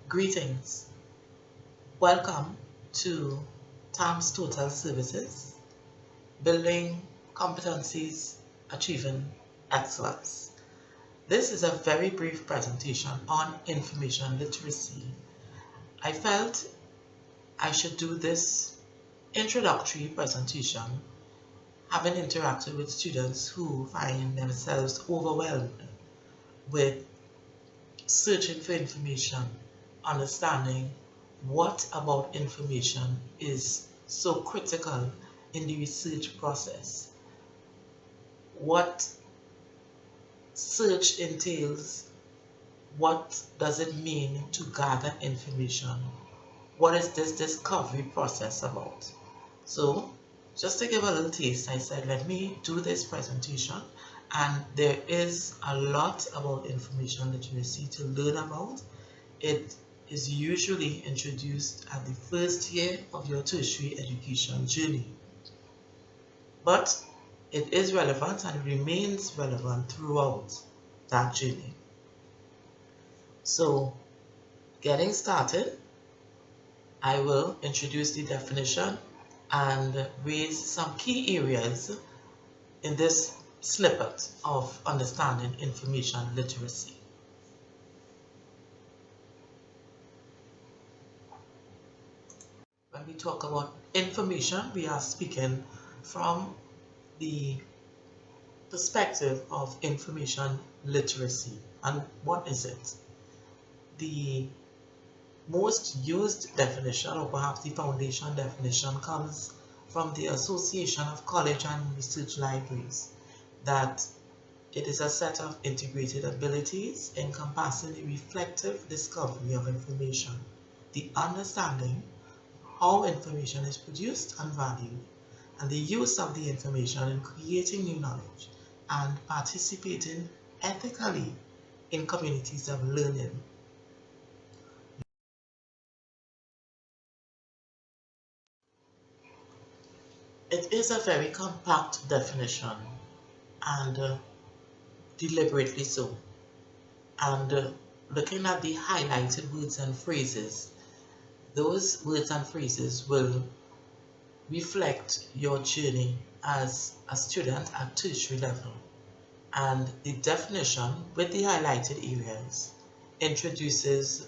Greetings. Welcome to TAMS Total Services, Building Competencies, Achieving Excellence. This is a very brief presentation on information literacy. I felt I should do this introductory presentation having interacted with students who find themselves overwhelmed with searching for information, understanding what about information is so critical in the research process, what search entails, what does it mean to gather information, what is this discovery process about. So just to give a little taste, I said let me do this presentation, and there is a lot about information literacy to learn about. It is usually introduced at the first year of your tertiary education journey, but it is relevant and remains relevant throughout that journey. So getting started, I will introduce the definition and raise some key areas in this snippet of understanding information literacy. When we talk about information, we are speaking from the perspective of information literacy. And what is it? The most used definition, or perhaps the foundation definition, comes from the Association of College and Research Libraries, that it is a set of integrated abilities encompassing the reflective discovery of information, the understanding how information is produced and valued, and the use of the information in creating new knowledge and participating ethically in communities of learning. It is a very compact definition, and deliberately so. And looking at the highlighted words and phrases, those words and phrases will reflect your journey as a student at tertiary level. And the definition with the highlighted areas introduces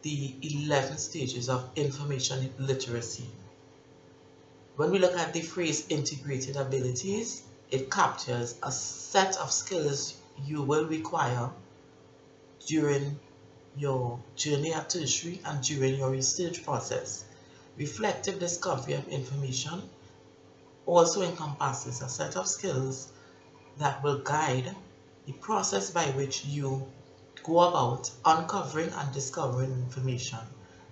the 11 stages of information literacy. When we look at the phrase integrated abilities, it captures a set of skills you will require during your journey at tertiary and during your research process. Reflective discovery of information also encompasses a set of skills that will guide the process by which you go about uncovering and discovering information.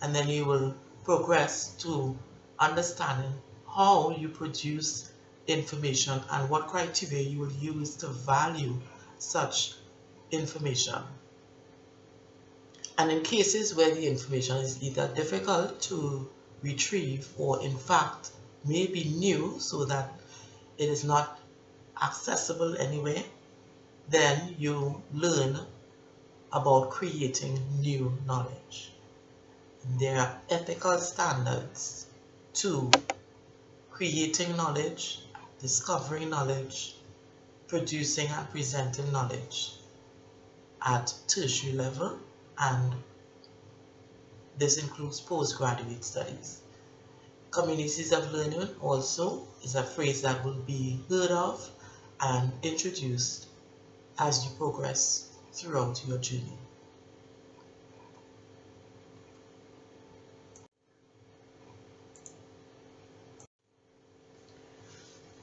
And then you will progress to understanding how you produce information and what criteria you will use to value such information. And in cases where the information is either difficult to retrieve or in fact may be new so that it is not accessible anywhere, then you learn about creating new knowledge. And there are ethical standards to creating knowledge, discovering knowledge, producing and presenting knowledge at tertiary level, and this includes postgraduate studies. Communities of learning also is a phrase that will be heard of and introduced as you progress throughout your journey.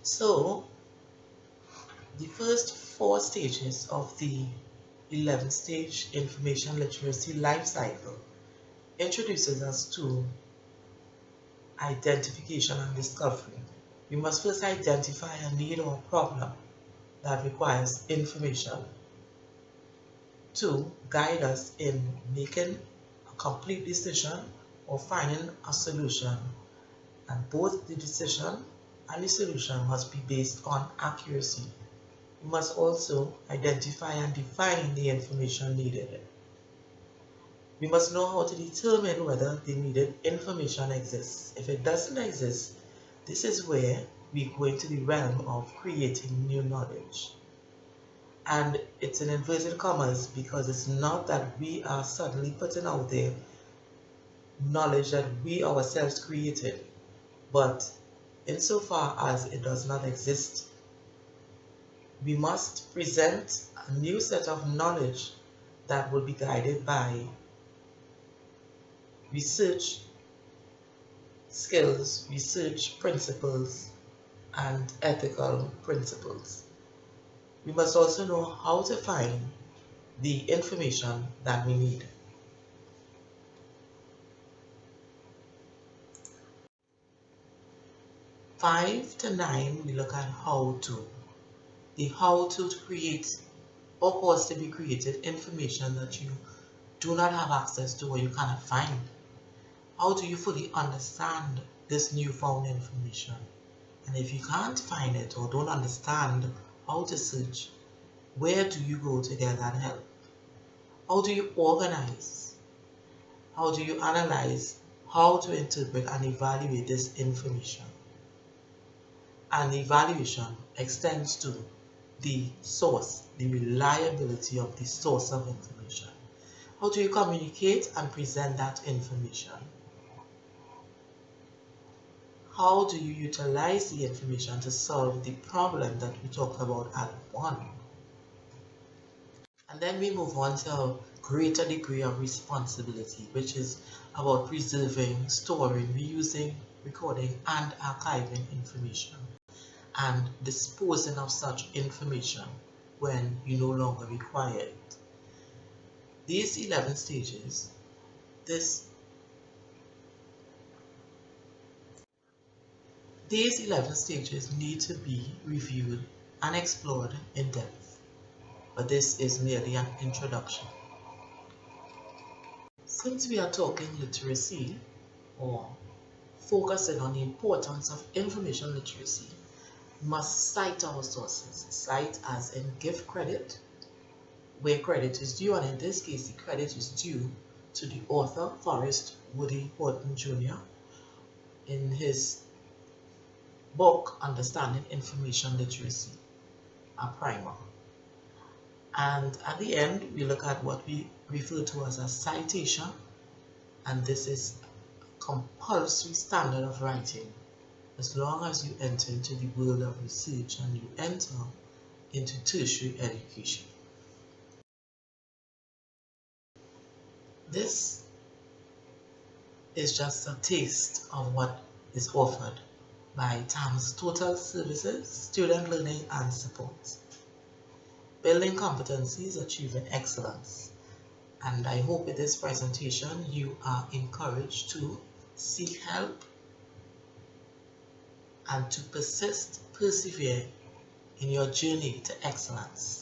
So, the first 4 stages of the 11th stage information literacy life cycle introduces us to identification and discovery. We must first identify a need or a problem that requires information to guide us in making a complete decision or finding a solution. And both the decision and the solution must be based on accuracy. We must also identify and define the information needed. We must know how to determine whether the needed information exists. If it doesn't exist, this is where we go into the realm of creating new knowledge. And it's in inverted commas because it's not that we are suddenly putting out there knowledge that we ourselves created, but insofar as it does not exist, we must present a new set of knowledge that will be guided by research skills, research principles, and ethical principles. We must also know how to find the information that we need. Five to nine, we look at how to. The how to create or cause to be created information that you do not have access to or you cannot find. How do you fully understand this newfound information? And if you can't find it or don't understand how to search, where do you go to get that help? How do you organize? How do you analyze how to interpret and evaluate this information? And evaluation extends to the source, the reliability of the source of information. How do you communicate and present that information? How do you utilize the information to solve the problem that we talked about at 1? And then we move on to a greater degree of responsibility, which is about preserving, storing, reusing, recording, and archiving information, and disposing of such information when you no longer require it. These 11 stages, these 11 stages need to be reviewed and explored in depth, but this is merely an introduction. Since we are talking literacy or focusing on the importance of information literacy, we must cite our sources. Cite as in give credit where credit is due, and in this case the credit is due to the author Forrest Woody Horton Jr. in his book Understanding Information Literacy, a primer. And at the end we look at what we refer to as a citation, and this is a compulsory standard of writing as long as you enter into the world of research and you enter into tertiary education. This is just a taste of what is offered by TAMS Total Services, Student Learning and Support. Building competencies, achieving excellence. And I hope in this presentation you are encouraged to seek help and to persevere in your journey to excellence.